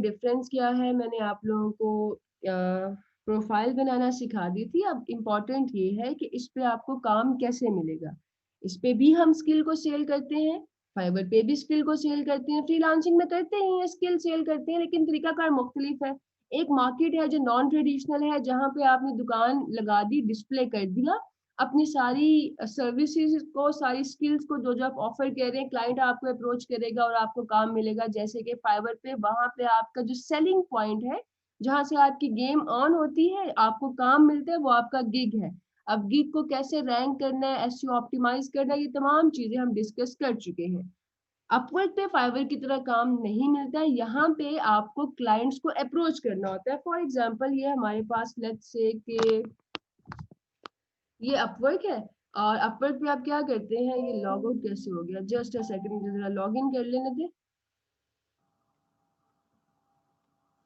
Difference क्या है, मैंने आप लोगों को प्रोफाइल बनाना सिखा दी थी। अब इम्पोर्टेंट ये है कि इस पे आपको काम कैसे मिलेगा। इस पे भी हम स्किल को सेल करते हैं, फाइवर पे भी स्किल को सेल करते हैं, फ्रीलांसिंग में करते ही हैं, स्किल सेल करते हैं, लेकिन तरीकाकार मुख्तलिफ है। एक मार्केट है जो नॉन ट्रेडिशनल है, जहाँ पे आपने दुकान लगा दी, डिस्प्ले कर दिया अपनी सारी सर्विसेज को, सारी स्किल्स को, जो जो आप ऑफर कर रहे हैं, क्लाइंट आपको अप्रोच करेगा और आपको काम मिलेगा। जैसे कि फाइवर पे, वहां पे आपका जो सेलिंग पॉइंट है, जहां से आपकी गेम ऑन होती है, आपको काम मिलता है, वो आपका गिग है। अब गिग को कैसे रैंक करना है, एसईओ ऑप्टिमाइज करना है, ये तमाम चीजें हम डिस्कस कर चुके हैं। अपवर्क पे फाइवर की तरह काम नहीं मिलता है। यहाँ पे आपको क्लाइंट्स को अप्रोच करना होता है। फॉर एग्जाम्पल, ये हमारे पास लेट्स से कि ये अपवर्क है, और अपवर्क पे आप क्या करते हैं, ये लॉग आउट कैसे हो गया, जस्ट अ सेकंड, मुझे जरा लॉग इन कर लेने दे।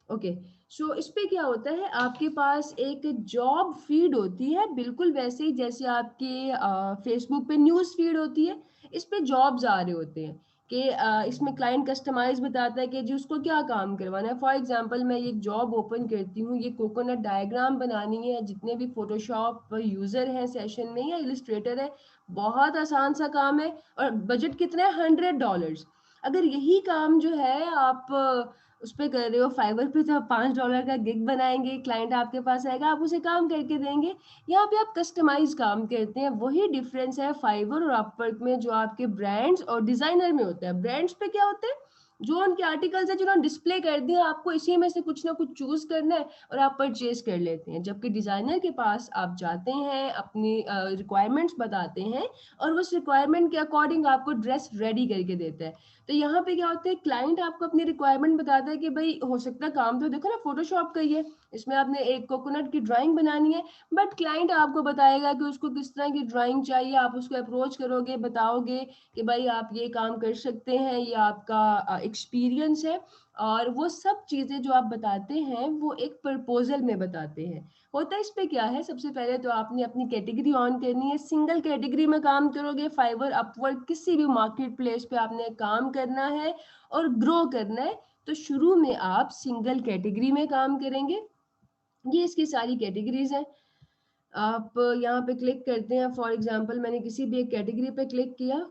ओके, सो इस पे क्या होता है, आपके पास एक जॉब फीड होती है, बिल्कुल वैसे ही जैसे आपके फेसबुक पे न्यूज़ फीड होती है। इस पे जॉब्स आ रहे होते हैं कि इसमें क्लाइंट कस्टमाइज बताता है कि जी उसको क्या काम करवाना है। फॉर एग्जांपल, मैं ये जॉब ओपन करती हूँ, ये कोकोनट डायग्राम बनानी है। जितने भी फोटोशॉप यूजर हैं सेशन में या इलिस्ट्रेटर है, बहुत आसान सा काम है, और बजट कितना है, $100। अगर यही काम जो है आप उस पे कर रहे हो फाइवर पे, तो आप $5 का गिग बनाएंगे, क्लाइंट आपके पास आएगा, आप उसे काम करके देंगे। यहाँ पे आप कस्टमाइज काम करते हैं। वही डिफरेंस है फाइवर और अपवर्क में, जो आपके ब्रांड्स और डिजाइनर में होता है। ब्रांड्स पे क्या होता है, जो उनके आर्टिकल्स है जो उन्होंने डिस्प्ले कर दिया, आपको इसी में से कुछ ना कुछ चूज करना है और आप परचेज कर लेते हैं। जबकि डिजाइनर के पास आप जाते हैं, अपनी रिक्वायरमेंट्स बताते हैं, और उस रिक्वायरमेंट के अकॉर्डिंग आपको ड्रेस रेडी करके देता है। तो यहाँ पे क्या होता है, क्लाइंट आपको अपनी रिक्वायरमेंट बताता है कि भाई हो सकता है काम तो देखो ना फोटोशॉप का ही है, इसमें आपने एक कोकोनट की ड्राइंग बनानी है, बट क्लाइंट आपको बताएगा कि उसको किस तरह की ड्राइंग चाहिए। आप उसको अप्रोच करोगे, बताओगे कि भाई आप ये काम कर सकते हैं, ये आपका एक्सपीरियंस है, और वो सब चीजें जो आप बताते हैं वो एक प्रपोजल में बताते हैं। होता है इस पे क्या है, सबसे पहले तो आपने अपनी कैटेगरी ऑन करनी है। सिंगल कैटेगरी में काम करोगे, फाइवर अपवर्क किसी भी मार्केट प्लेस पे आपने काम करना है और ग्रो करना है, तो शुरू में आप सिंगल कैटेगरी में काम करेंगे। ये इसकी सारी कैटेगरीज हैं। आप यहाँ पे क्लिक करते हैं, फॉर एग्जांपल मैंने किसी भी एक कैटेगरी पे क्लिक किया,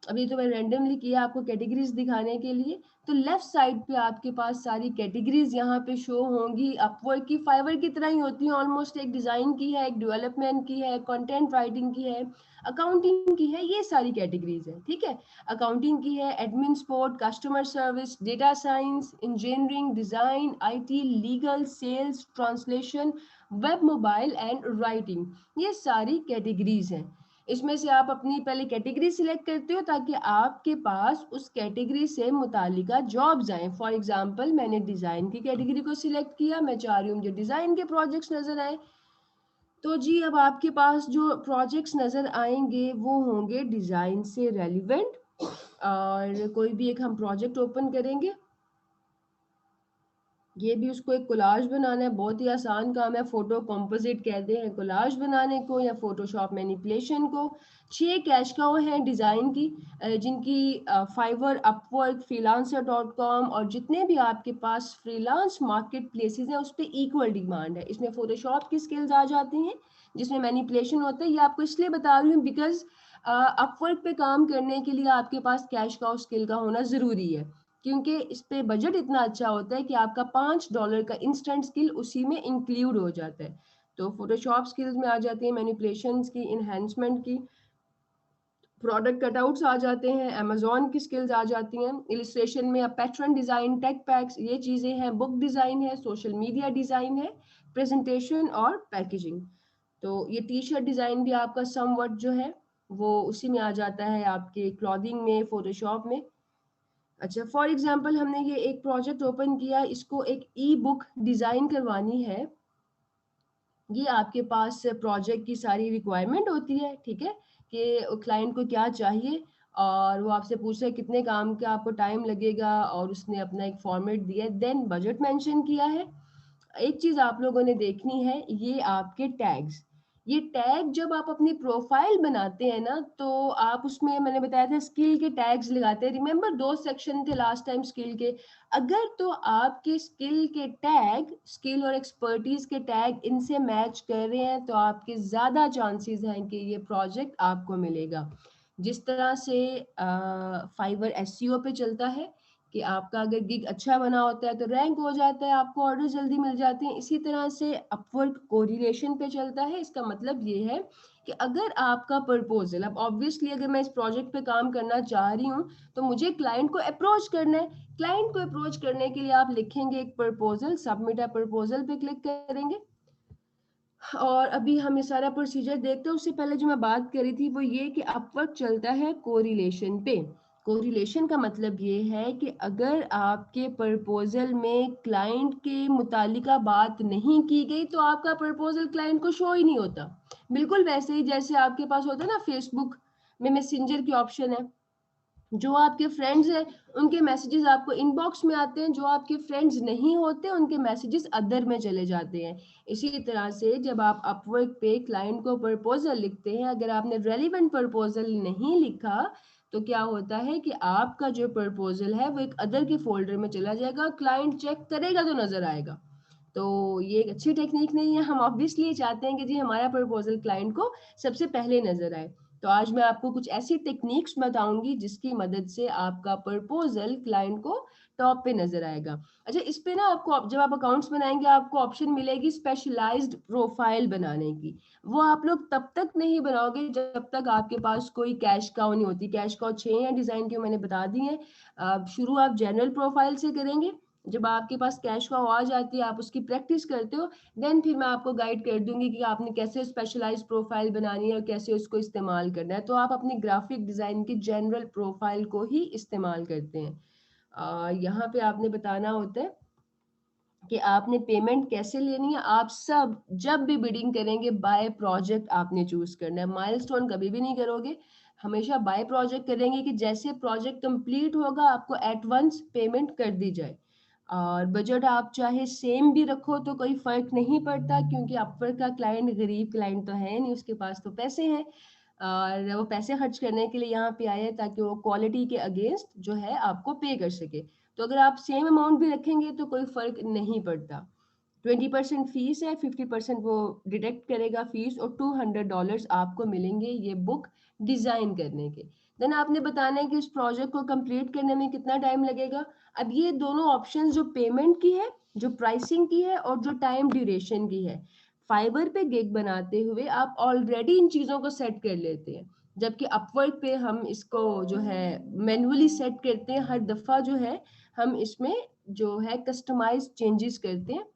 अभी तो मैं रैंडमली किया आपको कैटेगरीज दिखाने के लिए। तो लेफ्ट साइड पे आपके पास सारी कैटेगरीज यहाँ पे शो होंगी। अपवर्क की, फाइवर की तरह ही होती है ऑलमोस्ट। एक डिजाइन की है, एक डेवलपमेंट की है, कंटेंट राइटिंग की है, अकाउंटिंग की है, ये सारी कैटेगरीज है। ठीक है, अकाउंटिंग की है, admin support, customer service, data science, engineering, design, IT, legal, sales, translation, web, mobile and writing, ये सारी कैटेगरीज हैं। इसमें से आप अपनी पहले कैटेगरी सिलेक्ट करते हो ताकि आपके पास उस कैटेगरी से मुतालिका जॉब्स आए। फॉर एग्जांपल, मैंने डिज़ाइन की कैटेगरी को सिलेक्ट किया, मैं चाह रही हूँ मुझे डिज़ाइन के प्रोजेक्ट्स नज़र आए। तो जी अब आपके पास जो प्रोजेक्ट्स नज़र आएंगे वो होंगे डिज़ाइन से रेलिवेंट। और कोई भी एक हम प्रोजेक्ट ओपन करेंगे, ये भी उसको एक कोलाज बनाना है, बहुत ही आसान काम है। फोटो कंपोजिट कहते हैं कोलाज बनाने को, या फोटोशॉप मैनिपुलेशन को। 6 कैश काउ हैं डिज़ाइन की, जिनकी फाइवर, अपवर्क, freelancer.com और जितने भी आपके पास फ्रीलांस मार्केट प्लेसेस हैं उस पर इक्वल डिमांड है। इसमें फोटोशॉप की स्किल्स आ जाती हैं, जिसमें मैनिपुलेशन होता है। ये आपको इसलिए बता रही हूँ बिकॉज अपवर्क पे काम करने के लिए आपके पास कैश काउ स्किल का होना ज़रूरी है, क्योंकि इस पे बजट इतना अच्छा होता है कि आपका $5 का इंस्टेंट स्किल उसी में इंक्लूड हो जाता है। तो फोटोशॉप स्किल्स में आ जाती है मैनिपुलेशन की, इन्हेंसमेंट की, प्रोडक्ट कटआउट्स आ जाते हैं, अमेजोन की स्किल्स आ जाती हैं, इलिस्ट्रेशन में अब पैटर्न डिज़ाइन, टेक पैक्स, ये चीज़ें हैं, बुक डिज़ाइन है, सोशल मीडिया डिज़ाइन है, प्रेजेंटेशन और पैकेजिंग। तो ये टी शर्ट डिज़ाइन भी आपका समवट जो है वो उसी में आ जाता है, आपके क्लॉथिंग में, फोटोशॉप में। अच्छा, फॉर एग्जांपल हमने ये एक प्रोजेक्ट ओपन किया, इसको एक ई बुक डिज़ाइन करवानी है। ये आपके पास प्रोजेक्ट की सारी रिक्वायरमेंट होती है, ठीक है, कि क्लाइंट को क्या चाहिए, और वो आपसे पूछ रहे कितने काम का आपको टाइम लगेगा, और उसने अपना एक फॉर्मेट दिया है, देन बजट मेंशन किया है। एक चीज़ आप लोगों ने देखनी है, ये आपके टैग्स, ये टैग जब आप अपनी प्रोफाइल बनाते हैं ना, तो आप उसमें मैंने बताया था स्किल के टैग्स लगाते हैं। रिमेंबर 2 सेक्शन थे लास्ट टाइम स्किल के। अगर तो आपके स्किल के टैग, स्किल और एक्सपर्टीज के टैग इनसे मैच कर रहे हैं, तो आपके ज़्यादा चांसेस हैं कि ये प्रोजेक्ट आपको मिलेगा। जिस तरह से फाइवर एसईओ पे चलता है कि आपका अगर गिग अच्छा बना होता है तो रैंक हो जाता है, आपको ऑर्डर जल्दी मिल जाते हैं। इसी तरह से अपवर्क कोरिलेशन पे चलता है। इसका मतलब ये है कि अगर आपका प्रपोजल, अब ऑब्वियसली अगर मैं इस प्रोजेक्ट पे काम करना चाह रही हूँ तो मुझे क्लाइंट को अप्रोच करना है। क्लाइंट को अप्रोच करने के लिए आप लिखेंगे एक प्रपोजल, सबमिट अ प्रपोजल पे क्लिक करेंगे। और अभी हम ये सारा प्रोसीजर देखते हैं। उससे पहले जो मैं बात करी थी वो ये कि अपवर्क चलता है कोरिलेशन पे। कोरिलेशन का मतलब ये है कि अगर आपके प्रपोजल में क्लाइंट के मुतालिका बात नहीं की गई तो आपका प्रपोजल क्लाइंट को शो ही नहीं होता। बिल्कुल वैसे ही जैसे आपके पास होता है ना फेसबुक में मैसेंजर की ऑप्शन है, जो आपके फ्रेंड्स हैं उनके मैसेजेस आपको इनबॉक्स में आते हैं, जो आपके फ्रेंड्स नहीं होते उनके मैसेजेस अदर में चले जाते हैं। इसी तरह से जब आप अपवर्क पे क्लाइंट को प्रपोजल लिखते हैं, अगर आपने रेलिवेंट प्रपोजल नहीं लिखा तो क्या होता है कि आपका जो प्रपोजल है वो एक अदर के फोल्डर में चला जाएगा, क्लाइंट चेक करेगा तो नजर आएगा। तो ये एक अच्छी टेक्निक नहीं है। हम ऑब्वियसली चाहते हैं कि जी हमारा प्रपोजल क्लाइंट को सबसे पहले नजर आए। तो आज मैं आपको कुछ ऐसी टेक्निक्स बताऊंगी जिसकी मदद से आपका प्रपोजल क्लाइंट को टॉप पे नजर आएगा। अच्छा, इस पे ना आपको जब आप अकाउंट्स बनाएंगे आपको ऑप्शन मिलेगी स्पेशलाइज्ड प्रोफाइल बनाने की। वो आप लोग तब तक नहीं बनाओगे जब तक आपके पास कोई कैश काउ नहीं होती। कैश काउ 6 है डिजाइन की, मैंने बता दी है। शुरू आप जनरल प्रोफाइल से करेंगे। जब आपके पास कैश काउ आ जाती है, आप उसकी प्रैक्टिस करते हो, देन फिर मैं आपको गाइड कर दूंगी कि आपने कैसे स्पेशलाइज प्रोफाइल बनानी है और कैसे उसको इस्तेमाल करना है। तो आप अपनी ग्राफिक डिजाइन की जनरल प्रोफाइल को ही इस्तेमाल करते हैं। यहाँ पे आपने बताना होता है कि आपने पेमेंट कैसे लेनी है। आप सब जब भी बिडिंग करेंगे बाय प्रोजेक्ट आपने चूज करना है, माइलस्टोन कभी भी नहीं करोगे। हमेशा बाय प्रोजेक्ट करेंगे कि जैसे प्रोजेक्ट कंप्लीट होगा आपको एट वंस पेमेंट कर दी जाए। और बजट आप चाहे सेम भी रखो तो कोई फर्क नहीं पड़ता, क्योंकि अपवर्क का क्लाइंट गरीब क्लाइंट तो है नहीं, उसके पास तो पैसे हैं और वो पैसे खर्च करने के लिए यहाँ पे आए हैं ताकि वो क्वालिटी के अगेंस्ट जो है आपको पे कर सके। तो अगर आप सेम अमाउंट भी रखेंगे तो कोई फर्क नहीं पड़ता। 20% फीस है, 50% वो डिडक्ट करेगा फीस, और $200 आपको मिलेंगे ये बुक डिजाइन करने के। देन आपने बताना है कि इस प्रोजेक्ट को कंप्लीट करने में कितना टाइम लगेगा। अब ये दोनों ऑप्शंस, जो पेमेंट की है, जो प्राइसिंग की है और जो टाइम ड्यूरेशन की है, फाइबर पे गिग बनाते हुए आप ऑलरेडी इन चीजों को सेट कर लेते हैं। जबकि अपवर्क पे हम इसको जो है मैन्युअली सेट करते हैं। हर दफा जो है हम इसमें जो है कस्टमाइज चेंजेस करते हैं।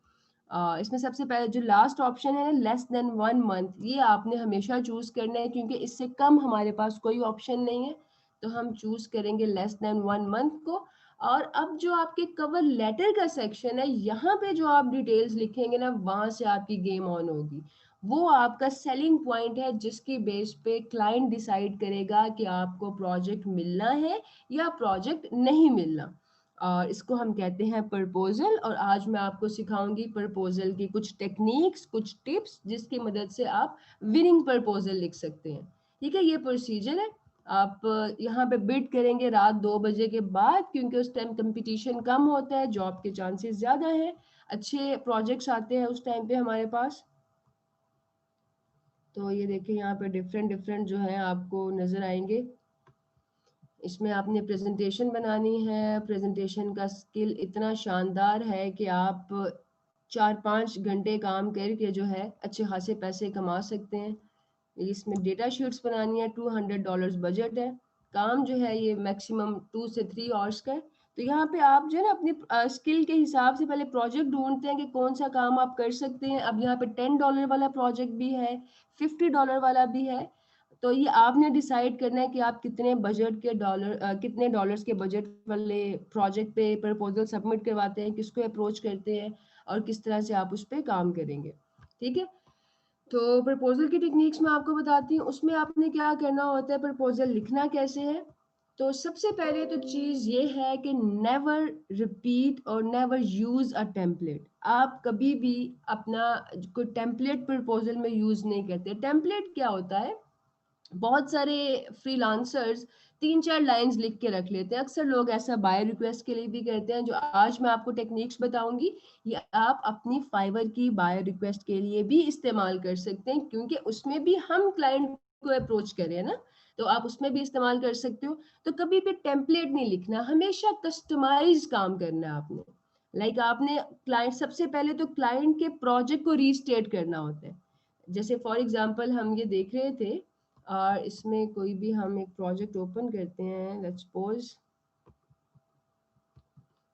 इसमें सबसे पहले जो लास्ट ऑप्शन है लेस देन 1 मंथ, ये आपने हमेशा चूज करना है क्योंकि इससे कम हमारे पास कोई ऑप्शन नहीं है। तो हम चूज करेंगे लेस देन 1 मंथ को। और अब जो आपके कवर लेटर का सेक्शन है, यहाँ पे जो आप डिटेल्स लिखेंगे ना, वहां से आपकी गेम ऑन होगी। वो आपका सेलिंग पॉइंट है जिसकी बेस पे क्लाइंट डिसाइड करेगा कि आपको प्रोजेक्ट मिलना है या प्रोजेक्ट नहीं मिलना। और इसको हम कहते हैं प्रपोजल। और आज मैं आपको सिखाऊंगी प्रपोजल की कुछ टेक्निक्स, कुछ टिप्स जिसकी मदद से आप विनिंग प्रपोजल लिख सकते हैं। ठीक है, ये प्रोसीजर है। आप यहाँ पे बिड करेंगे रात 2 बजे के बाद, क्योंकि उस टाइम कंपटीशन कम होता है, जॉब के चांसेस ज्यादा है, अच्छे प्रोजेक्ट्स आते हैं उस टाइम पे हमारे पास। तो ये देखिए यहाँ पे डिफरेंट डिफरेंट जो है आपको नजर आएंगे। इसमें आपने प्रेजेंटेशन बनानी है। प्रेजेंटेशन का स्किल इतना शानदार है कि आप 4-5 घंटे काम करके जो है अच्छे खासे पैसे कमा सकते हैं। इसमें डेटा शीट्स बनानी है, $200 बजट है। काम जो है ये मैक्सिमम 2 से 3 आवर्स का है। तो यहाँ पे आप जो है ना अपनी स्किल के हिसाब से पहले प्रोजेक्ट ढूंढते हैं कि कौन सा काम आप कर सकते हैं। अब यहाँ पे $10 वाला प्रोजेक्ट भी है, $50 वाला भी है। तो ये आपने डिसाइड करना है कि आप कितने बजट के कितने डॉलर्स के बजट वाले प्रोजेक्ट पे प्रपोजल सबमिट करवाते हैं, किसको अप्रोच करते हैं और किस तरह से आप उस पर काम करेंगे। ठीक है, तो प्रपोजल की टेक्निक्स मैं आपको बताती हूँ। उसमें आपने क्या करना होता है, प्रपोजल लिखना कैसे है। तो सबसे पहले तो चीज ये है कि नेवर रिपीट और नेवर यूज अ टेम्पलेट। आप कभी भी अपना कोई टेम्पलेट प्रपोजल में यूज नहीं करते। टेम्पलेट क्या होता है, बहुत सारे फ्रीलांसर्स 3-4 लाइंस लिख के रख लेते हैं। अक्सर लोग ऐसा बाय रिक्वेस्ट के लिए भी करते हैं। जो आज मैं आपको टेक्निक्स बताऊंगी, ये आप अपनी फाइवर की बाय रिक्वेस्ट के लिए भी इस्तेमाल कर सकते हैं, क्योंकि उसमें भी हम क्लाइंट को अप्रोच करें ना, तो आप उसमें भी इस्तेमाल कर सकते हो। तो कभी भी टेम्पलेट नहीं लिखना, हमेशा कस्टमाइज काम करना है आपने। आपने क्लाइंट, सबसे पहले तो क्लाइंट के प्रोजेक्ट को रीस्टेट करना होता है। जैसे फॉर एग्जांपल हम ये देख रहे थे, और इसमें कोई भी हम एक प्रोजेक्ट ओपन करते हैं, लेट्स सपोज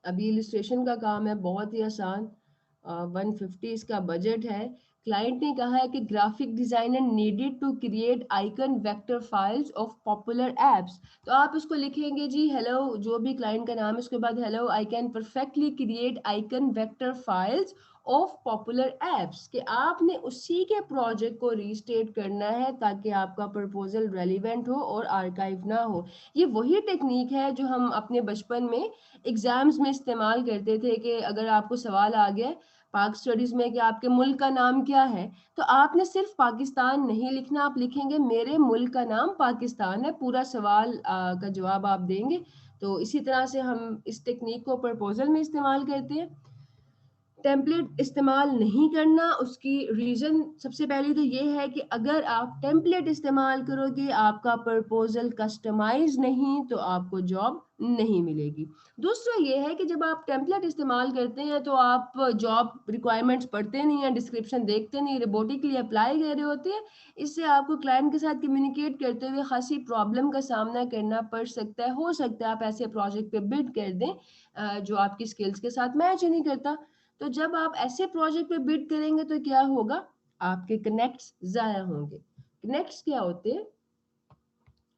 अभी इलिस्ट्रेशन का काम है, बहुत ही आसान। 150 इसका बजट है। क्लाइंट ने कहा है कि graphic designer needed to create icon vector files of popular apps. तो आप उसको लिखेंगे जी, हेलो, जो भी क्लाइंट का नाम है उसके बाद hello, I can perfectly create icon vector files of popular apps, कि आपने उसी के प्रोजेक्ट को रीस्टेट करना है ताकि आपका प्रपोजल रेलिवेंट हो और आर्काइव ना हो। ये वही टेक्निक है जो हम अपने बचपन में एग्जाम्स में इस्तेमाल करते थे, कि अगर आपको सवाल आ गया पाक स्टडीज में कि आपके मुल्क का नाम क्या है, तो आपने सिर्फ पाकिस्तान नहीं लिखना, आप लिखेंगे मेरे मुल्क का नाम पाकिस्तान है, पूरा सवाल का जवाब आप देंगे। तो इसी तरह से हम इस टेक्निक को प्रपोजल में इस्तेमाल करते हैं। टेम्पलेट इस्तेमाल नहीं करना, उसकी रीज़न सबसे पहले तो ये है कि अगर आप टेम्पलेट इस्तेमाल करोगे, आपका प्रपोजल कस्टमाइज नहीं, तो आपको जॉब नहीं मिलेगी। दूसरा ये है कि जब आप टेम्पलेट इस्तेमाल करते हैं तो आप जॉब रिक्वायरमेंट्स पढ़ते नहीं हैं, डिस्क्रिप्शन देखते नहीं, रोबोटिकली अप्लाई कर रहे होते हैं। इससे आपको क्लाइंट के साथ कम्युनिकेट करते हुए खासी प्रॉब्लम का सामना करना पड़ सकता है। हो सकता है आप ऐसे प्रोजेक्ट पे बिड कर दें जो आपकी स्किल्स के साथ मैच ही नहीं करता। तो जब आप ऐसे प्रोजेक्ट पे बिड करेंगे तो क्या होगा, आपके कनेक्ट्स जाया होंगे। कनेक्ट्स क्या होते हैं,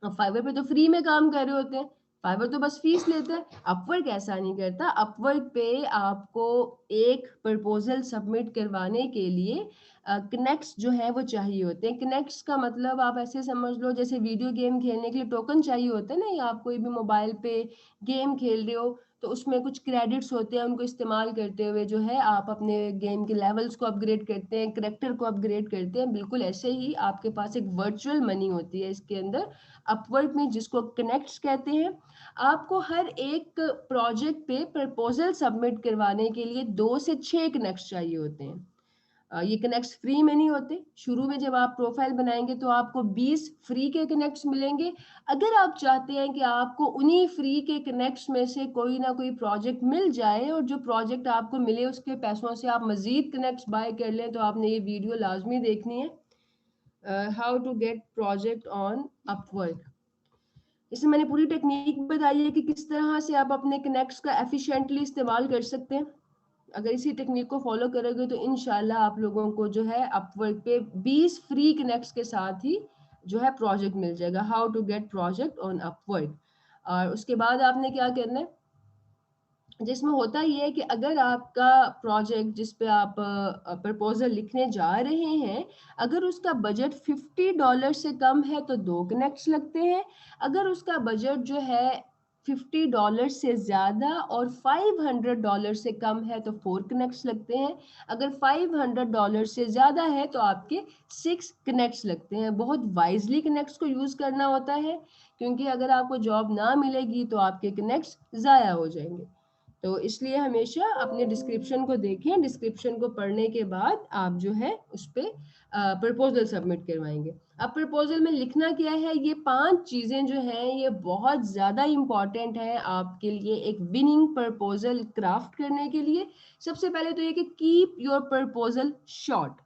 अब फाइवर पे तो फ्री में काम कर रहे होते हैं, फाइवर तो बस फीस लेते हैं। अपवर्क ऐसा नहीं करता। अपवर्क पे आपको एक प्रपोजल सबमिट करवाने के लिए कनेक्ट्स जो है वो चाहिए होते हैं। कनेक्ट्स का मतलब आप ऐसे समझ लो, जैसे वीडियो गेम खेलने के लिए टोकन चाहिए होते हैं ना, या आप कोई भी मोबाइल पे गेम खेल रहे हो तो उसमें कुछ क्रेडिट्स होते हैं, उनको इस्तेमाल करते हुए जो है आप अपने गेम के लेवल्स को अपग्रेड करते हैं, करेक्टर को अपग्रेड करते हैं। बिल्कुल ऐसे ही आपके पास एक वर्चुअल मनी होती है इसके अंदर, अपवर्क में, जिसको कनेक्ट्स कहते हैं। आपको हर एक प्रोजेक्ट पे प्रपोजल सबमिट करवाने के लिए 2 से 6 कनेक्ट्स चाहिए होते हैं। ये कनेक्ट्स फ्री में नहीं होते। शुरू में जब आप प्रोफाइल बनाएंगे तो आपको 20 फ्री के कनेक्ट्स मिलेंगे। अगर आप चाहते हैं कि आपको उन्हीं फ्री के कनेक्ट्स में से कोई ना कोई प्रोजेक्ट मिल जाए और जो प्रोजेक्ट आपको मिले उसके पैसों से आप मजीद कनेक्ट्स बाय कर लें, तो आपने ये वीडियो लाजमी देखनी है, how to get project on Upwork. इसमें मैंने पूरी टेक्निक बताई है कि किस तरह से आप अपने कनेक्ट्स का एफिशिएंटली इस्तेमाल कर सकते हैं। अगर इसी टेक्निक को फॉलो करोगे तो इंशाल्लाह आप लोगों को जो है अपवर्क पे 20 फ्री कनेक्ट्स के साथ ही जो है प्रोजेक्ट मिल जाएगा। How to get project on Upwork. और उसके बाद आपने क्या करना है, जिसमें होता ये है कि अगर आपका प्रोजेक्ट जिस पे आप प्रपोजल लिखने जा रहे हैं, अगर उसका बजट $50 से कम है तो 2 कनेक्ट्स लगते हैं। अगर उसका बजट जो है $50 से ज़्यादा और $500 से कम है तो 4 कनेक्ट्स लगते हैं। अगर $500 से ज़्यादा है तो आपके 6 कनेक्ट्स लगते हैं। बहुत वाइजली कनेक्ट्स को यूज़ करना होता है, क्योंकि अगर आपको जॉब ना मिलेगी तो आपके कनेक्ट्स ज़ाया हो जाएंगे। तो इसलिए हमेशा अपने डिस्क्रिप्शन को देखें, डिस्क्रिप्शन को पढ़ने के बाद आप जो है उस पर प्रपोजल सबमिट करवाएंगे। अब प्रपोजल में लिखना क्या है, ये 5 चीज़ें जो हैं ये बहुत ज़्यादा इम्पॉर्टेंट है आपके लिए एक विनिंग प्रपोजल क्राफ्ट करने के लिए। सबसे पहले तो ये कि कीप योर प्रपोजल शॉर्ट।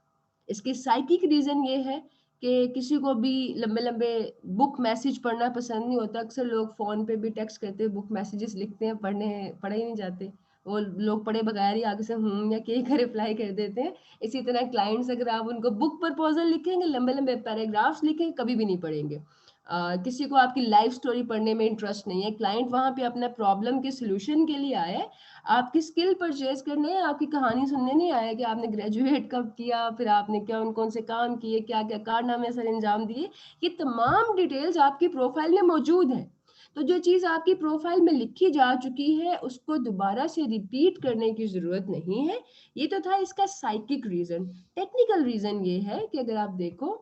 इसके साइकिक रीज़न ये है कि किसी को भी लंबे लंबे बुक मैसेज पढ़ना पसंद नहीं होता। अक्सर लोग फ़ोन पे भी टेक्स्ट करते हैं, बुक मैसेजेस लिखते हैं, पढ़े ही नहीं जाते। वो लोग पढ़े बगैर ही आगे से या के का रिप्लाई कर देते हैं। इसी तरह क्लाइंट्स, अगर आप उनको बुक प्रपोजल लिखेंगे, लंबे लंबे पैराग्राफ्स लिखेंगे, कभी भी नहीं पढ़ेंगे। किसी को आपकी लाइफ स्टोरी पढ़ने में इंटरेस्ट नहीं है। क्लाइंट वहाँ पे अपना प्रॉब्लम के सोल्यूशन के लिए आया है, आपकी स्किल परचेज करने, आपकी कहानी सुनने नहीं आया कि आपने ग्रेजुएट कब किया, फिर आपने क्या कौन कौन से काम किए, क्या क्या कारनामे सर अंजाम दिए। ये तमाम डिटेल्स आपकी प्रोफाइल में मौजूद हैं। तो जो चीज़ आपकी प्रोफाइल में लिखी जा चुकी है उसको दोबारा से रिपीट करने की ज़रूरत नहीं है। ये तो था इसका साइकिक रीज़न। टेक्निकल रीज़न ये है कि अगर आप देखो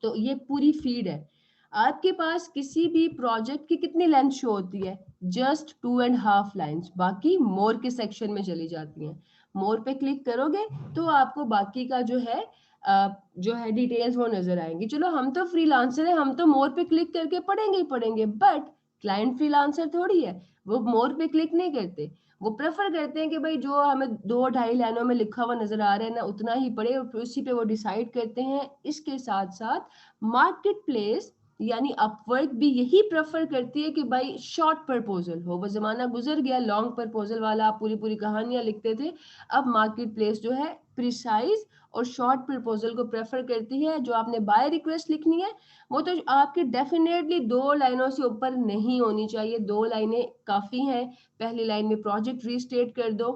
तो ये पूरी फीड है। आपके पास किसी भी प्रोजेक्ट की कितनी लेंथ शो होती है? जस्ट 2.5 लाइन्स, बाकी मोर के सेक्शन में चली जाती हैं। मोर पे क्लिक करोगे तो आपको बाकी का जो है डिटेल्स वो नजर आएंगी। चलो हम तो फ्रीलांसर है, हम तो मोर पे क्लिक करके पढ़ेंगे ही पढ़ेंगे, बट क्लाइंट फ्रीलांसर थोड़ी है, वो मोर पे क्लिक नहीं करते। वो प्रेफर करते हैं कि भाई जो हमें 2-2.5 लाइनों में लिखा हुआ नजर आ रहा है ना उतना ही पढ़े, और फिर उसी पे वो डिसाइड करते हैं। इसके साथ साथ मार्केट प्लेस यानी अपवर्क भी यही प्रेफर करती है कि भाई शॉर्ट प्रपोजल हो। वो जमाना गुजर गया लॉन्ग प्रपोजल वाला, आप पूरी पूरी कहानियां लिखते थे। अब मार्केट प्लेस जो है प्रिसाइज और शॉर्ट प्रपोजल को प्रेफर करती है। जो आपने बाय रिक्वेस्ट लिखनी है वो तो आपकी डेफिनेटली 2 लाइनों से ऊपर नहीं होनी चाहिए। 2 लाइनें काफी हैं। पहली लाइन में प्रोजेक्ट रीस्टेट कर दो।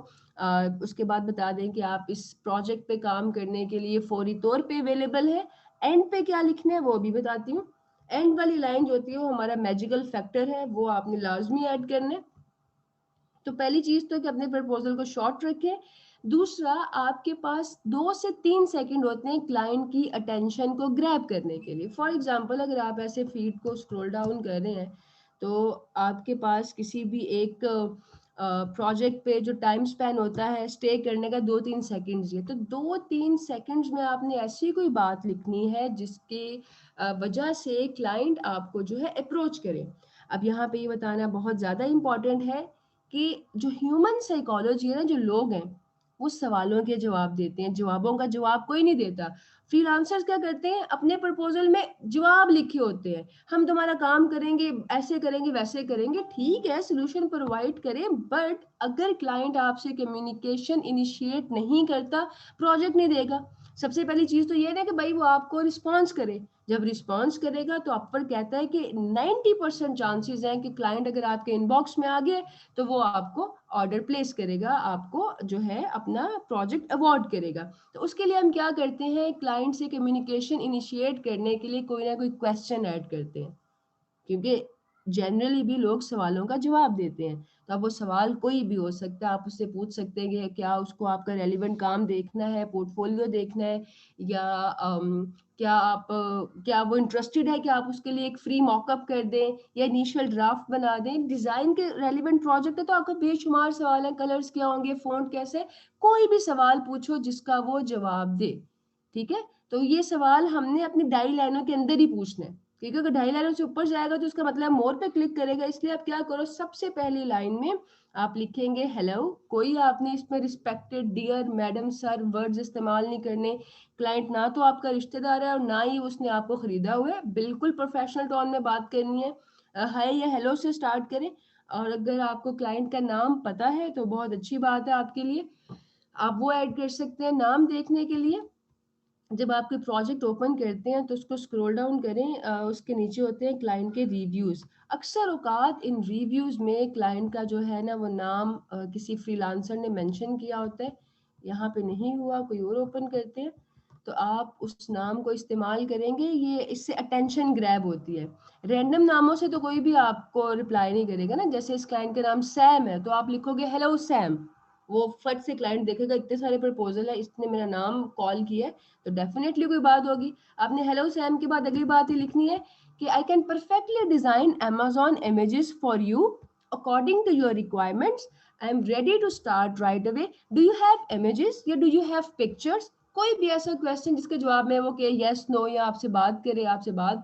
उसके बाद बता दें कि आप इस प्रोजेक्ट पे काम करने के लिए फौरी तौर पे अवेलेबल है। एंड पे क्या लिखना है वो भी बताती हूँ। एंड वाली लाइन जो होती है वो हमारा मैजिकल फैक्टर है, वो आपने लाजमी ऐड करना है। तो पहली चीज तो कि अपने प्रपोजल को शॉर्ट रखें। दूसरा, आपके पास 2 से 3 सेकंड होते हैं क्लाइंट की अटेंशन को ग्रैब करने के लिए। फॉर एग्जांपल अगर आप ऐसे फीड को स्क्रॉल डाउन कर रहे हैं तो आपके पास किसी भी एक प्रोजेक्ट पे जो टाइम स्पैन होता है स्टे करने का 2-3 सेकंड्स, ये तो 2-3 सेकंड्स में आपने ऐसी कोई बात लिखनी है जिसके वजह से क्लाइंट आपको जो है अप्रोच करे। अब यहाँ पे ये बताना बहुत ज़्यादा इम्पोर्टेंट है कि जो ह्यूमन साइकोलॉजी है ना, जो लोग हैं वो सवालों के जवाब देते हैं, जवाबों का जवाब कोई नहीं देता। फ्रीलांसर्स क्या करते हैं, अपने प्रपोजल में जवाब लिखे होते हैं, हम तुम्हारा काम करेंगे, ऐसे करेंगे, वैसे करेंगे। ठीक है, सोल्यूशन प्रोवाइड करें, बट अगर क्लाइंट आपसे कम्युनिकेशन इनिशिएट नहीं करता, प्रोजेक्ट नहीं देगा। सबसे पहली चीज तो ये है ना कि भाई वो आपको रिस्पॉन्स करे। जब रिस्पॉन्स करेगा तो अपर कहता है कि 90% चांसेस हैं कि क्लाइंट अगर आपके इनबॉक्स में आ गए तो वो आपको ऑर्डर प्लेस करेगा, आपको जो है अपना प्रोजेक्ट अवॉर्ड करेगा। तो उसके लिए हम क्या करते हैं, क्लाइंट से कम्युनिकेशन इनिशिएट करने के लिए कोई ना कोई क्वेश्चन ऐड करते हैं, क्योंकि जनरली भी लोग सवालों का जवाब देते हैं। तो अब वो सवाल कोई भी हो सकता है, आप उससे पूछ सकते हैं कि क्या उसको आपका रेलिवेंट काम देखना है, पोर्टफोलियो देखना है, या क्या वो इंटरेस्टेड है कि आप उसके लिए एक फ्री मॉकअप कर दें या इनिशियल ड्राफ्ट बना दें। डिजाइन के रेलिवेंट प्रोजेक्ट है तो आपको बेशुमार सवाल है, कलर्स क्या होंगे, फ़ॉन्ट कैसे, कोई भी सवाल पूछो जिसका वो जवाब दे। ठीक है, तो ये सवाल हमने अपनी डायरी लाइनों के अंदर ही पूछना है, क्योंकि अगर 2.5 लाइनों से ऊपर जाएगा तो उसका मतलब मोर पे क्लिक करेगा। इसलिए आप क्या करो, सबसे पहली लाइन में आप लिखेंगे हेलो। कोई आपने इसमें respected, dear, madam, sir words इस्तेमाल नहीं करने। क्लाइंट ना तो आपका रिश्तेदार है और ना ही उसने आपको खरीदा हुआ है। बिल्कुल प्रोफेशनल टोन में बात करनी है। हाय या हेलो से स्टार्ट करें। और अगर आपको क्लाइंट का नाम पता है तो बहुत अच्छी बात है आपके लिए, आप वो ऐड कर सकते हैं। नाम देखने के लिए जब आप कोई प्रोजेक्ट ओपन करते हैं तो उसको स्क्रॉल डाउन करें, उसके नीचे होते हैं क्लाइंट के रिव्यूज। अक्सर औकात इन रिव्यूज में क्लाइंट का जो है ना वो नाम किसी फ्रीलांसर ने मेंशन किया होता है। यहाँ पे नहीं हुआ, कोई और ओपन करते हैं तो आप उस नाम को इस्तेमाल करेंगे। ये इससे अटेंशन ग्रैब होती है। रैंडम नामों से तो कोई भी आपको रिप्लाई नहीं करेगा ना। जैसे इस क्लाइंट का नाम सैम है तो आप लिखोगे हेलो सैम, वो फट से क्लाइंट देखेगा इतने सारे प्रपोजल है, इसने मेरा नाम कॉल किया है तो डेफिनेटली कोई बात होगी। आपने हेलो सैम के बाद अगली बात ही लिखनी है कि I can perfectly design Amazon images for you according to your requirements. I am ready to start right away. Do you have images या डू यू हैव पिक्चर्स? कोई भी ऐसा क्वेश्चन जिसके जवाब में वो कि यस नो या आपसे बात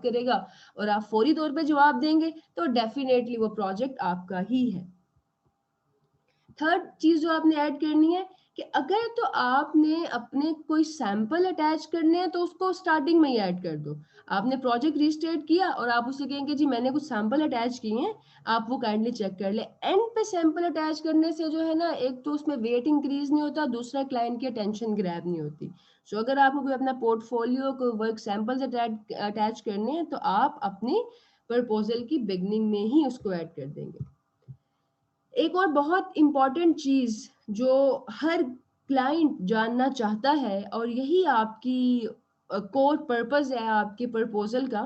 करेगा और आप फौरी तौर पे जवाब देंगे तो डेफिनेटली वो प्रोजेक्ट आपका ही है। थर्ड चीज जो आपने ऐड करनी है कि अगर तो आपने अपने कोई सैंपल अटैच करने हैं तो उसको स्टार्टिंग में ही ऐड कर दो। आपने प्रोजेक्ट रिस्टार्ट किया और आप उसे कहेंगे जी मैंने कुछ सैंपल अटैच किए हैं, आप वो काइंडली चेक कर ले। एंड पे सैंपल अटैच करने से जो है ना, एक तो उसमें वेट इंक्रीज नहीं होता, दूसरा क्लाइंट की अटेंशन ग्रैब नहीं होती। सो अगर आपको कोई अपना पोर्टफोलियो को वर्क सैंपल्स अटैच करने हैं तो आप अपनी प्रपोजल की बिगनिंग में ही उसको ऐड कर देंगे। एक और बहुत इम्पॉर्टेंट चीज जो हर क्लाइंट जानना चाहता है और यही आपकी कोर पर्पस है आपके प्रपोजल का,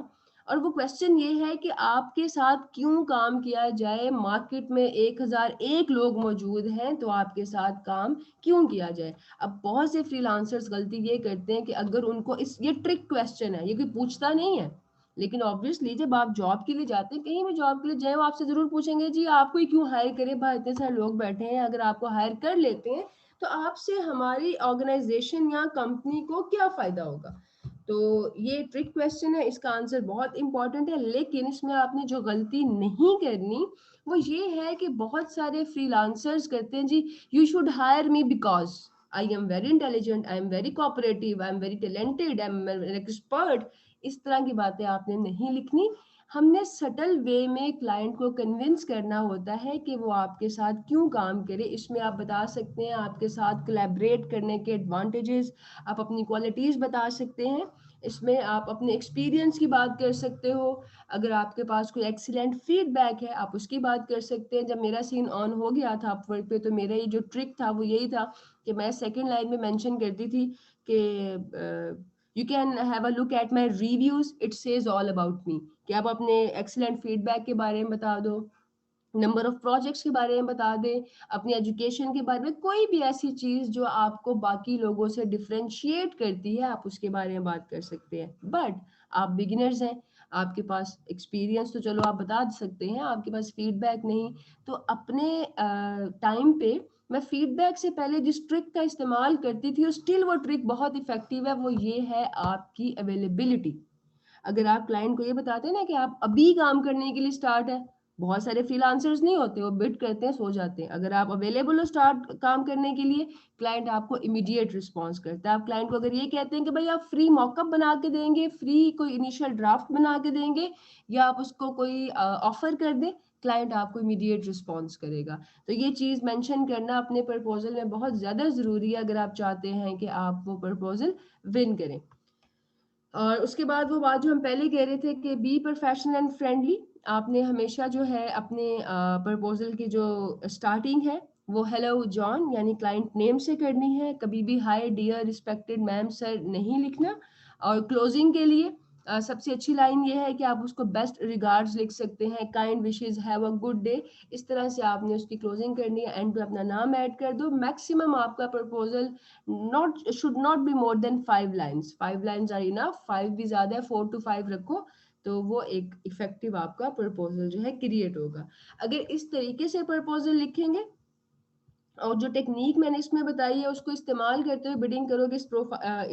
और वो क्वेश्चन ये है कि आपके साथ क्यों काम किया जाए, मार्केट में 1001 लोग मौजूद हैं तो आपके साथ काम क्यों किया जाए। अब बहुत से फ्रीलांसर्स गलती ये करते हैं कि अगर उनको इस ये ट्रिक क्वेश्चन है, ये कोई पूछता नहीं है, लेकिन ऑब्वियसली जब आप जॉब के लिए जाते हैं, कहीं भी जॉब के लिए जाए, वो आपसे जरूर पूछेंगे जी आपको ही क्यों हायर करे, भाई इतने सारे लोग बैठे हैं, अगर आपको हायर कर लेते हैं तो आपसे हमारी ऑर्गेनाइजेशन या कंपनी को क्या फायदा होगा। तो ये ट्रिक क्वेश्चन है, इसका आंसर बहुत इंपॉर्टेंट है, लेकिन इसमें आपने जो गलती नहीं करनी वो ये है कि बहुत सारे फ्रीलांसर्स करते हैं जी, you should hire me because I am very intelligent, I am very cooperative, I am very talented, I am expert. इस तरह की बातें आपने नहीं लिखनी। हमने सटल वे में क्लाइंट को कन्विंस करना होता है कि वो आपके साथ क्यों काम करे। इसमें आप बता सकते हैं आपके साथ कोलैबोरेट करने के एडवांटेजेस, आप अपनी क्वालिटीज बता सकते हैं, इसमें आप अपने एक्सपीरियंस की बात कर सकते हो, अगर आपके पास कोई एक्सीलेंट फीडबैक है आप उसकी बात कर सकते हैं। जब मेरा सीन ऑन हो गया था अपवर्क पे तो मेरा ये जो ट्रिक था वो यही था कि मैं सेकंड लाइन में मेंशन करती थी कि you can have a look at my reviews, it says all about me, कि आप अपने एक्सीलेंट फीडबैक के बारे में बता दो, नंबर ऑफ प्रोजेक्ट्स के बारे में बता दें, अपनी एजुकेशन के बारे में, कोई भी ऐसी चीज जो आपको बाकी लोगों से डिफरेंशिएट करती है आप उसके बारे में बात कर सकते हैं। बट आप बिगिनर्स हैं, आपके पास एक्सपीरियंस तो चलो आप बता सकते हैं, आपके पास फीडबैक नहीं, तो अपने टाइम पे मैं फीडबैक से पहले जिस ट्रिक का इस्तेमाल करती थी स्टिल वो ट्रिक बहुत इफेक्टिव है, वो ये है आपकी अवेलेबिलिटी। अगर आप क्लाइंट को ये बताते हैं ना कि आप अभी काम करने के लिए स्टार्ट है, बहुत सारे फ्रीलांसर्स नहीं होते, वो बिड करते हैं सो जाते हैं, अगर आप अवेलेबल हो स्टार्ट काम करने के लिए, क्लाइंट आपको इमीडिएट रिस्पॉन्स करता है। आप क्लाइंट को अगर ये कहते हैं कि भाई आप फ्री मॉकअप बना के देंगे, फ्री कोई इनिशियल ड्राफ्ट बना के देंगे, या आप उसको कोई ऑफर कर दें, क्लाइंट आपको इमीडिएट रिस्पॉन्स करेगा। तो ये चीज मेंशन करना अपने प्रपोजल में बहुत ज्यादा जरूरी है अगर आप चाहते हैं कि आप वो प्रपोजल विन करें। और उसके बाद वो बात जो हम पहले कह रहे थे कि बी प्रोफेशनल एंड फ्रेंडली, आपने हमेशा जो है अपने प्रपोजल की जो स्टार्टिंग है वो हेलो जॉन यानी क्लाइंट नेम से करनी है, कभी भी hi dear respected ma'am sir नहीं लिखना। और क्लोजिंग के लिए सबसे अच्छी लाइन ये है कि आप उसको बेस्ट रिगार्ड्स लिख सकते हैं, kind wishes, have a good day, इस तरह से आपने उसकी क्लोजिंग करनी है। एंड पे अपना नाम ऐड कर दो। मैक्सिमम आपका proposal not should not be more than 5 lines, 5 lines are enough, 5 भी ज्यादा है, 4 to 5 रखो, तो वो एक इफेक्टिव आपका प्रपोजल जो है क्रिएट होगा। अगर इस तरीके से प्रपोजल लिखेंगे और जो टेक्निक मैंने इसमें बताई है उसको इस्तेमाल करते हुए बिडिंग करोगे,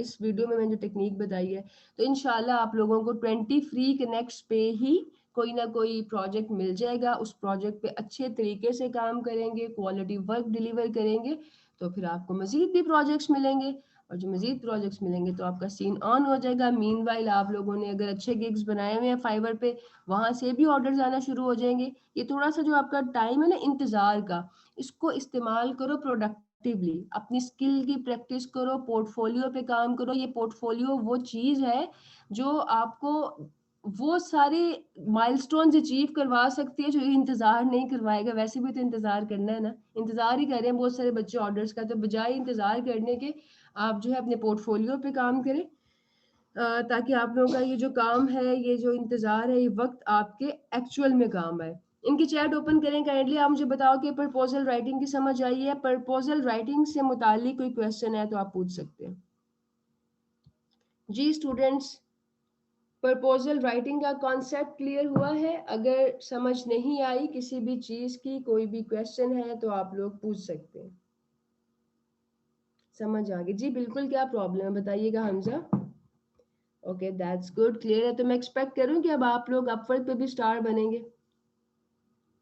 इस वीडियो में मैंने जो टेक्निक बताई है, तो इंशाल्लाह आप लोगों को 20 फ्री कनेक्ट्स पे ही कोई ना कोई प्रोजेक्ट मिल जाएगा। उस प्रोजेक्ट पे अच्छे तरीके से काम करेंगे, क्वालिटी वर्क डिलीवर करेंगे, तो फिर आपको मजीद भी प्रोजेक्ट्स मिलेंगे, और जो मजीद प्रोजेक्ट्स मिलेंगे तो आपका सीन ऑन हो जाएगा। मीनवाइल आप लोगों ने अगर अच्छे गिग्स बनाए हुए हैं फाइवर पे, वहां से भी ऑर्डर्स आना शुरू हो जाएंगे। ये थोड़ा सा जो आपका टाइम है ना इंतजार का, इसको इस्तेमाल करो प्रोडक्टिवली, अपनी स्किल की प्रैक्टिस करो, पोर्टफोलियो पे काम करो। ये पोर्टफोलियो वो चीज है जो आपको वो सारे माइलस्टोन्स अचीव करवा सकती है जो इंतजार नहीं करवाएगा। वैसे भी तो इंतजार करना है ना, इंतजार ही कर रहे हैं बहुत सारे बच्चे ऑर्डर्स का, तो बजाय इंतजार करने के आप जो है अपने पोर्टफोलियो पे काम करें, ताकि आप लोगों का ये जो काम है, ये जो इंतजार है, ये वक्त आपके एक्चुअल में काम आए। इनकी चैट ओपन करें काइंडली। आप मुझे बताओ कि प्रपोजल राइटिंग की समझ आई है? प्रपोजल राइटिंग से मुतालिक कोई क्वेश्चन है तो आप पूछ सकते हैं। जी स्टूडेंट्स, प्रपोजल राइटिंग का कॉन्सेप्ट क्लियर हुआ है? अगर समझ नहीं आई किसी भी चीज की, कोई भी क्वेश्चन है तो आप लोग पूछ सकते हैं। समझ आ गई जी, बिल्कुल। क्या प्रॉब्लम है बताइएगा Hamza. Okay that's good, clear है। तो मैं एक्सपेक्ट करूं कि अब आप लोग अपवर्क पे भी स्टार बनेंगे,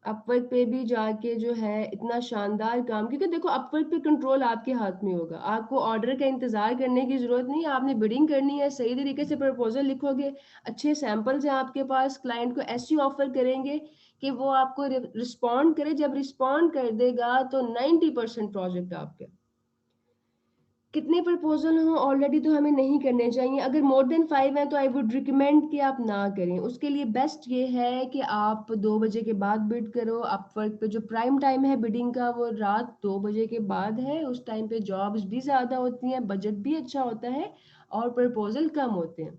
अपवर्क पे भी जाके जो है इतना शानदार काम, क्योंकि देखो अपवर्क पे कंट्रोल आपके हाथ में होगा, आपको ऑर्डर का इंतजार करने की जरूरत नहीं है, आपने बिडिंग करनी है, सही तरीके से प्रपोजल लिखोगे, अच्छे सैंपल्स हैं आपके पास, क्लाइंट को ऐसी ऑफर करेंगे कि वो आपको रिस्पॉन्ड करे। जब रिस्पॉन्ड कर देगा तो 90% प्रोजेक्ट आपके। कितने प्रपोजल हो ऑलरेडी तो हमें नहीं करने चाहिए, अगर मोर देन 5 है तो आई वुड रिकमेंड कि आप ना करें। उसके लिए बेस्ट ये है कि आप 2 बजे के बाद बिड करो। अपवर्क पे जो प्राइम टाइम है बिडिंग का वो रात 2 बजे के बाद है, उस टाइम पे जॉब्स भी ज़्यादा होती हैं, बजट भी अच्छा होता है और प्रपोजल कम होते हैं।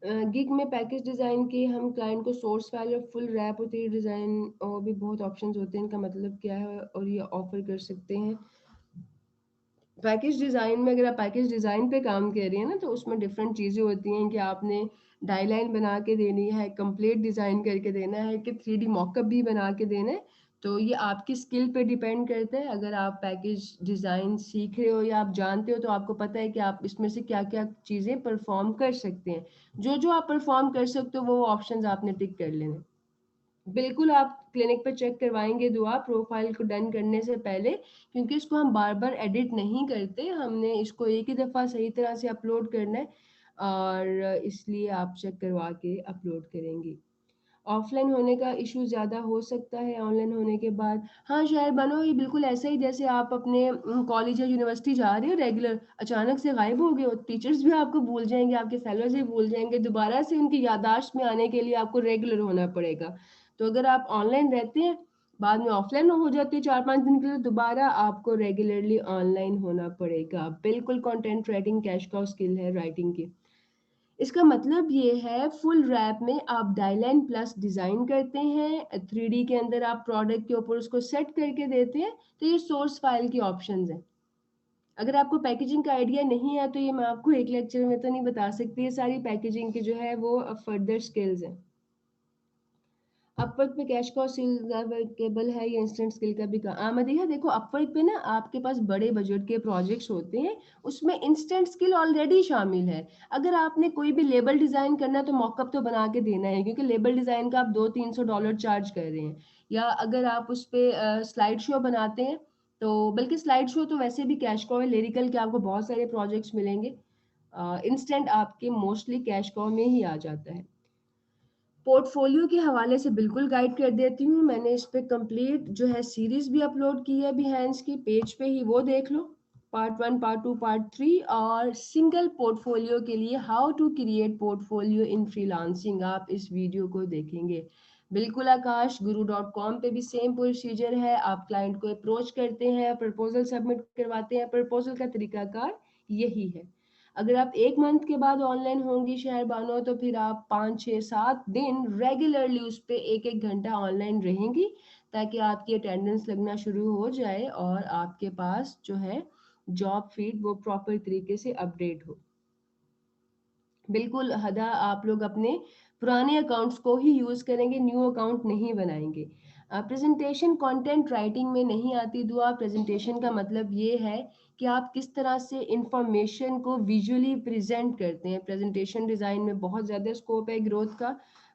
गिग में पैकेज डिज़ाइन के हम क्लाइंट को सोर्स फाइल और फुल रैप और 3 डिज़ाइन और भी बहुत ऑप्शंस होते हैं, इनका मतलब क्या है और ये ऑफ़र कर सकते हैं। पैकेज डिज़ाइन में अगर आप पैकेज डिज़ाइन पे काम कर रही हैं ना, तो उसमें डिफरेंट चीज़ें होती हैं कि आपने डाई लाइन बना के देनी है, कंप्लीट डिज़ाइन करके देना है कि 3D मॉकअप भी बना के देना है। तो ये आपकी स्किल पे डिपेंड करता है। अगर आप पैकेज डिज़ाइन सीख रहे हो या आप जानते हो, तो आपको पता है कि आप इसमें से क्या-क्या चीज़ें परफ़ॉर्म कर सकते हैं। जो-जो आप परफ़ॉर्म कर सकते हो, वो ऑप्शंस आपने टिक कर लेने हैं। बिल्कुल, आप क्लिनिक पे चेक करवाएँगे दुआ प्रोफ़ाइल को डन करने से पहले, क्योंकि इसको हम बार-बार एडिट नहीं करते, हमने इसको एक ही दफ़ा सही तरह से अपलोड करना है और इसलिए आप चेक करवा के अपलोड करेंगी। ऑफ़लाइन होने का इश्यू ज़्यादा हो सकता है ऑनलाइन होने के बाद। हाँ, शायद बनो ये बिल्कुल ऐसा ही जैसे आप अपने कॉलेज या यूनिवर्सिटी जा रहे हो रेगुलर, अचानक से गायब हो गए हो, टीचर्स भी आपको भूल जाएँगे, आपके फेलोज़ भी भूल जाएँगे, दोबारा से उनकी याददाश्त में आने के लिए आपको रेगुलर होना पड़ेगा। तो अगर आप ऑनलाइन रहते हैं, बाद में ऑफ़लाइन हो जाती है 4-5 दिन के लिए, दोबारा आपको रेगुलरली ऑनलाइन होना पड़ेगा। बिल्कुल content writing cash cow skill है राइटिंग की। इसका मतलब ये है फुल रैप में आप डायलाइन प्लस डिज़ाइन करते हैं, 3D के अंदर आप प्रोडक्ट के ऊपर उसको सेट करके देते हैं, तो ये सोर्स फाइल की ऑप्शंस हैं। अगर आपको पैकेजिंग का आइडिया नहीं है, तो ये मैं आपको एक लेक्चर में तो नहीं बता सकती, ये सारी पैकेजिंग की जो है वो फर्दर स्किल्स हैं। अपवर्क पे कैश कॉ स्किल अवेलेबल है या इंस्टेंट स्किल का भी मदीहा देखो अपवर्क पे ना आपके पास बड़े बजट के प्रोजेक्ट्स होते हैं, उसमें इंस्टेंट स्किल ऑलरेडी शामिल है। अगर आपने कोई भी लेबल डिज़ाइन करना है तो मॉकअप तो बना के देना है, क्योंकि लेबल डिज़ाइन का आप $200-300 चार्ज कर रहे हैं। या अगर आप उस पे स्लाइड शो बनाते हैं, तो बल्कि स्लाइड शो तो वैसे भी कैश कॉ है, लिरिकल के आपको बहुत सारे प्रोजेक्ट्स मिलेंगे। इंस्टेंट आपके मोस्टली कैश कॉ में ही आ जाता है। पोर्टफोलियो के हवाले से बिल्कुल गाइड कर देती हूँ। मैंने इस पे कंप्लीट जो है सीरीज़ भी अपलोड की है बिहेंस की, पेज पे ही वो देख लो। पार्ट 1, पार्ट 2, पार्ट 3 और सिंगल पोर्टफोलियो के लिए how to create portfolio in freelancing आप इस वीडियो को देखेंगे। बिल्कुल आकाश guru.com पे भी सेम प्रोसीजर है। आप क्लाइंट को अप्रोच करते हैं, प्रपोज़ल सबमिट करवाते हैं, प्रपोज़ल का तरीकाकार यही है। अगर आप 1 मंथ के बाद ऑनलाइन होंगी शहर बानो, तो फिर आप 5, 6, 7 दिन रेगुलरली उस पे 1-1 घंटा ऑनलाइन रहेंगी, ताकि आपकी अटेंडेंस लगना शुरू हो जाए और आपके पास जो है जॉब फीड वो प्रॉपर तरीके से अपडेट हो। बिल्कुल हदा आप लोग अपने पुराने अकाउंट्स को ही यूज़ करेंगे, न्यू अकाउंट नहीं बनाएँगे। प्रेज़ेंटेशन कंटेंट राइटिंग में नहीं आती दुआ। प्रेज़ेंटेशन का मतलब ये है कि आप किस तरह से इन्फॉर्मेशन को विजुअली प्रेज़ेंट करते हैं। प्रेज़ेंटेशन डिज़ाइन में बहुत ज़्यादा स्कोप है ग्रोथ का।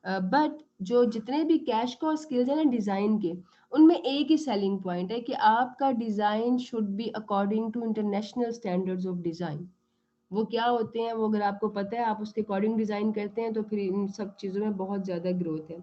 बट जो जितने भी कैश कॉ स्किल्स हैं ना डिज़ाइन के, उनमें एक ही सेलिंग पॉइंट है कि आपका design should be according to international standards of design. वो क्या होते हैं, वो अगर आपको पता है, आप उसके अकॉर्डिंग डिज़ाइन करते हैं, तो फिर इन सब चीज़ों में बहुत ज़्यादा ग्रोथ है।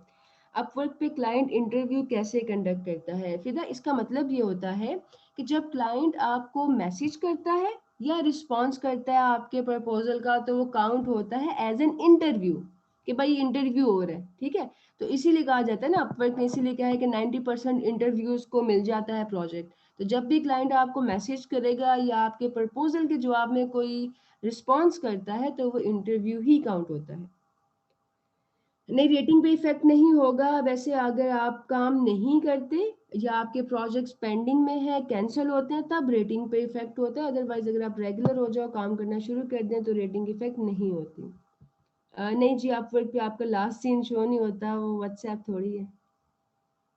अपवर्क पे क्लाइंट इंटरव्यू कैसे कंडक्ट करता है? फिर ना इसका मतलब ये होता है कि जब क्लाइंट आपको मैसेज करता है या रिस्पॉन्स करता है आपके प्रपोज़ल का, तो वो काउंट होता है एज़ एन इंटरव्यू कि भाई इंटरव्यू हो रहा है, ठीक है? तो इसीलिए कहा जाता है ना, अपवर्क ने इसीलिए कहा है कि 90% इंटरव्यूज़ को मिल जाता है प्रोजेक्ट। तो जब भी क्लाइंट आपको मैसेज करेगा या आपके प्रपोज़ल के जवाब में कोई रिस्पॉन्स करता है, तो वो इंटरव्यू ही काउंट होता है। नहीं, रेटिंग पे इफ़ेक्ट नहीं होगा। वैसे अगर आप काम नहीं करते या आपके प्रोजेक्ट्स पेंडिंग में है, कैंसल होते हैं, तब रेटिंग पे इफ़ेक्ट होता है। अदरवाइज़ अगर आप रेगुलर हो जाओ, काम करना शुरू कर दें, तो रेटिंग इफ़ेक्ट नहीं होती। नहीं जी, अपवर्क पे आपका लास्ट सीन शो नहीं होता, वो व्हाट्सएप थोड़ी है।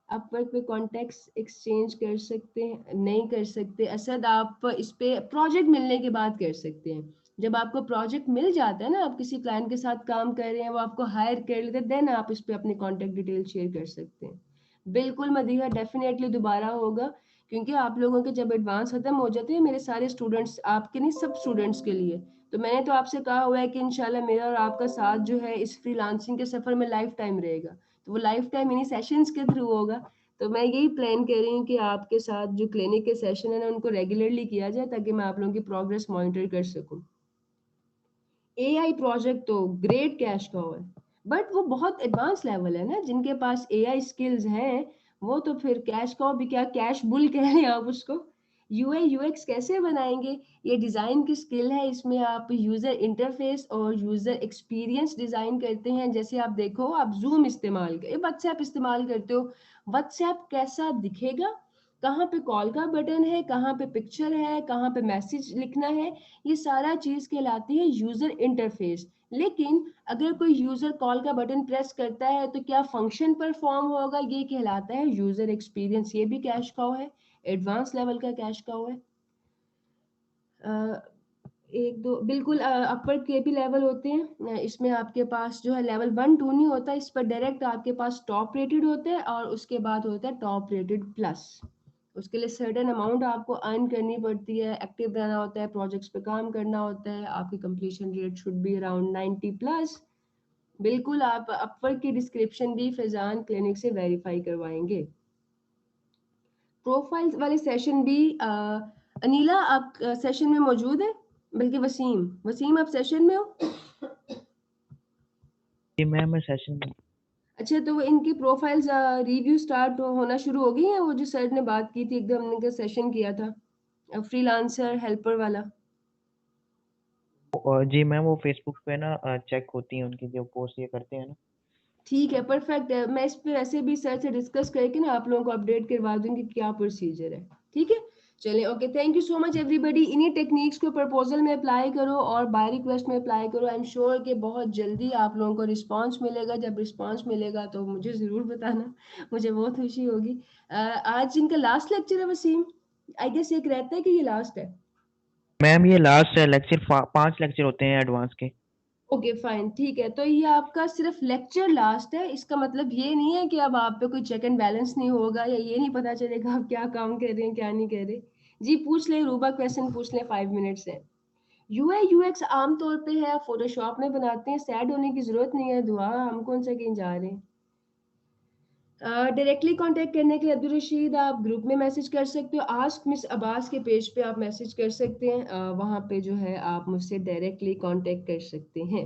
अपवर्क पे कॉन्टैक्ट्स एक्सचेंज कर सकते हैं, नहीं कर सकते। असद आप इस पे प्रोजेक्ट मिलने के बाद कर सकते हैं। जब आपको प्रोजेक्ट मिल जाता है ना, आप किसी क्लाइंट के साथ काम कर रहे हैं, वो आपको हायर कर लेते हैं, देन आप इस पे अपने कॉन्टैक्ट डिटेल शेयर कर सकते हैं। बिल्कुल मदीहा डेफ़िनेटली दोबारा होगा, क्योंकि आप लोगों के जब एडवांस खत्म हो जाते हैं, मेरे सारे स्टूडेंट्स आपके नहीं सब स्टूडेंट्स के लिए, तो मैंने तो आपसे कहा हुआ है कि इंशाल्लाह मेरा और आपका साथ जो है इस फ्रीलांसिंग के सफ़र में लाइफ टाइम रहेगा। तो वो लाइफ टाइम इन्हीं सेशंस के थ्रू होगा। तो मैं यही प्लान कर रही हूँ कि आपके साथ जो क्लिनिक के सेशन है ना, उनको रेगुलरली किया जाए, ताकि मैं आप लोगों की प्रोग्रेस मॉनिटर कर सकूँ। एआई प्रोजेक्ट तो ग्रेट कैश काउ है, बट वो बहुत एडवांस लेवल है ना, जिनके पास एआई स्किल्स हैं, वो तो फिर कैश काउ भी क्या, कैश बुल कह रहे हैं आप उसको। यूआई यूएक्स कैसे बनाएंगे? ये डिज़ाइन की स्किल है, इसमें आप यूज़र इंटरफेस और यूज़र एक्सपीरियंस डिज़ाइन करते हैं। जैसे आप देखो, आप जूम इस्तेमाल व्हाट्सएप इस्तेमाल करते हो, व्हाट्सएप कैसा दिखेगा, कहाँ पे कॉल का बटन है, कहाँ पे पिक्चर है, कहाँ पे मैसेज लिखना है, ये सारा चीज़ कहलाती है यूज़र इंटरफेस। लेकिन अगर कोई यूज़र कॉल का बटन प्रेस करता है तो क्या फंक्शन परफॉर्म होगा, ये कहलाता है यूज़र एक्सपीरियंस। ये भी कैश काउ है, एडवांस लेवल का कैश काउ है। एक दो बिल्कुल अपर केपी लेवल होते हैं। इसमें आपके पास जो है लेवल 1 2 नहीं होता, इस पर डायरेक्ट आपके पास टॉप रेटेड होते हैं और उसके बाद होता है टॉप रेटेड प्लस। उसके लिए सर्टेन अमाउंट आपको अर्न करनी पड़ती है, एक्टिव रहना होता है, प्रोजेक्ट्स पे काम करना होता है, आपकी completion rate should be around 90 plus. बिल्कुल आप अपवर्क की डिस्क्रिप्शन भी फैजान क्लिनिक से वेरीफाई करवाएंगे। प्रोफाइल वाले सेशन भी अनीला आप सेशन में मौजूद है, बल्कि वसीम, वसीम आप सेशन में हो? जी मैम, मैं सेशन में। अच्छा, तो वो इनकी प्रोफाइल्स रिव्यू स्टार्ट होना शुरू हो गई है? वो जो सर ने बात की थी एकदम, हमने सेशन किया था फ्रीलांसर हेल्पर वाला। और जी मैम, वो फेसबुक पे ना चेक होती हैं उनकी जो पोस्ट ये करते हैं ना। ठीक है, परफेक्ट है। मैं इस पे वैसे भी सर से डिस्कस करके ना आप लोगों को अपडेट करवा दूंगी कि क्या प्रोसीजर है। ठीक है, चलिए, okay, thank you so much everybody. इन्हीं टेक्निक्स को प्रपोजल में अप्लाई करो और बाय रिक्वेस्ट में अप्लाई करो। आई एम श्योर कि बहुत जल्दी आप लोगों को रिस्पांस मिलेगा। जब रिस्पांस मिलेगा तो मुझे ज़रूर बताना, मुझे बहुत खुशी होगी। आज इनका लास्ट लेक्चर है वसीम, आई गेस एक रहता है कि ये लास्ट है। मैम ये लास्ट लेक्चर 5 लेक्चर होते हैं एडवांस के। ओके फाइन, ठीक है। तो ये आपका सिर्फ लेक्चर लास्ट है, इसका मतलब ये नहीं है कि अब आप पे कोई चेक एंड बैलेंस नहीं होगा या ये नहीं पता चलेगा आप क्या काम कर रहे हैं क्या नहीं कर रहे। जी पूछ ले रूबा, क्वेश्चन पूछ ले, 5 मिनट्स है। यूआई यूएक्स आमतौर पे है फोटोशॉप में बनाते हैं, सैड होने की जरूरत नहीं है। दुआ, हम कौन सा कहीं जा रहे हैं। डायरेक्टली कांटेक्ट करने के लिए अब्दुल रशीद आप ग्रुप में मैसेज कर सकते हो, आस्क मिस अब्बास के पेज पे आप मैसेज कर सकते हैं। वहाँ पे जो है आप मुझसे डायरेक्टली कांटेक्ट कर सकते हैं।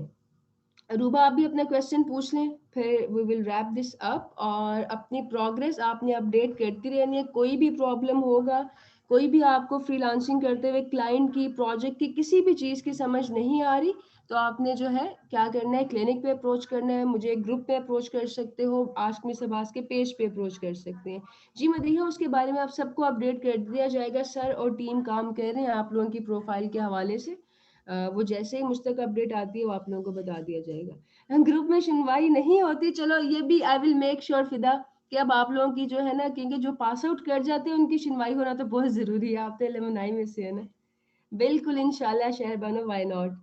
रूबा आप भी अपना क्वेश्चन पूछ लें, फिर we will wrap this up. और अपनी प्रोग्रेस आपने अपडेट करती रहनी है। कोई भी प्रॉब्लम होगा, कोई भी आपको फ्रीलांसिंग करते हुए क्लाइंट की, प्रोजेक्ट की, किसी भी चीज़ की समझ नहीं आ रही, तो आपने जो है क्या करना है, क्लिनिक पे अप्रोच करना है, मुझे ग्रुप पे अप्रोच कर सकते हो, आस्क मी सबास के पेज पे अप्रोच कर सकते हैं। जी मदीहा, उसके बारे में आप सबको अपडेट कर दिया जाएगा। सर और टीम काम कर रहे हैं आप लोगों की प्रोफाइल के हवाले से। वो जैसे ही मुझ तक अपडेट आती है वो आप लोगों को बता दिया जाएगा। ग्रुप में सुनवाई नहीं होती, चलो ये भी आई विल मेक श्योर फिदा कि अब आप लोगों की जो है ना, क्योंकि जो पास आउट कर जाते हैं उनकी सुनवाई होना तो बहुत जरूरी है। आप तो एलुमनाई में से है ना। बिल्कुल इंशाल्लाह शहर बनो, व्हाई नॉट।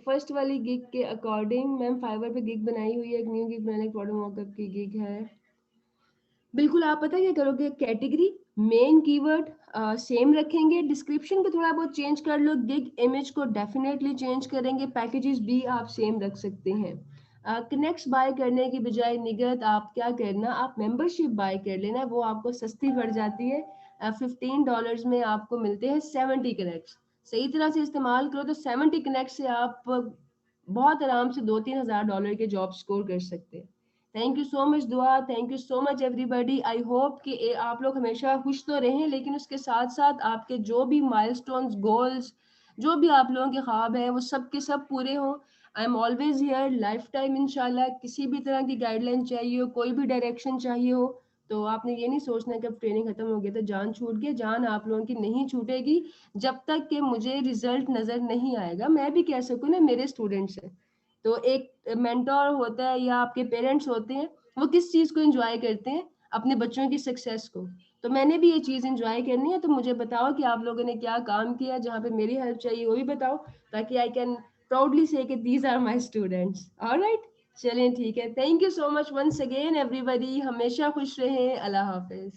फर्स्ट वाली गिग के अकॉर्डिंग मैम फाइवर पे गिग बनाई हुई है, एक न्यू गिग बनाने प्रोडक्ट मॉकअप की गिग है। बिल्कुल, आप पता क्या करोगे, कैटेगरी मेन कीवर्ड सेम रखेंगे, डिस्क्रिप्शन को थोड़ा बहुत चेंज कर लो, गिग इमेज को डेफिनेटली चेंज करेंगे, पैकेजेस भी आप सेम रख सकते हैं। कनेक्ट्स बाय करने की बजाय निगत आप क्या करना, आप मेंबरशिप बाय कर लेना, वो आपको सस्ती पड़ जाती है। $15 में आपको मिलते हैं 70 कनेक्ट्स। सही तरह से इस्तेमाल करो तो 70 कनेक्ट से आप बहुत आराम से $2-3 हज़ार के जॉब स्कोर कर सकते हैं। थैंक यू सो मच दुआ, thank you so much everybody. I hope कि आप लोग हमेशा खुश तो रहें, लेकिन उसके साथ साथ आपके जो भी माइलस्टोन्स, गोल्स, जो भी आप लोगों के ख्वाब हैं वो सब के सब पूरे हों। I am always here life time इंशाल्लाह। किसी भी तरह की गाइडलाइन चाहिए हो, कोई भी डायरेक्शन चाहिए हो, तो आपने ये नहीं सोचना कि अब ट्रेनिंग खत्म हो गई तो जान छूट गई। जान आप लोगों की नहीं छूटेगी जब तक कि मुझे रिजल्ट नज़र नहीं आएगा। मैं भी कह सकूँ ना, मेरे स्टूडेंट्स हैं, तो एक मेंटोर होता है या आपके पेरेंट्स होते हैं, वो किस चीज़ को एंजॉय करते हैं, अपने बच्चों की सक्सेस को। तो मैंने भी ये चीज़ एंजॉय करनी है। तो मुझे बताओ कि आप लोगों ने क्या काम किया, जहाँ पे मेरी हेल्प चाहिए वो भी बताओ, ताकि आई कैन प्राउडली से कि these are my students. Alright, चलें ठीक है। Thank you so much once again everybody. हमेशा खुश रहें। अल्लाह हाफिज।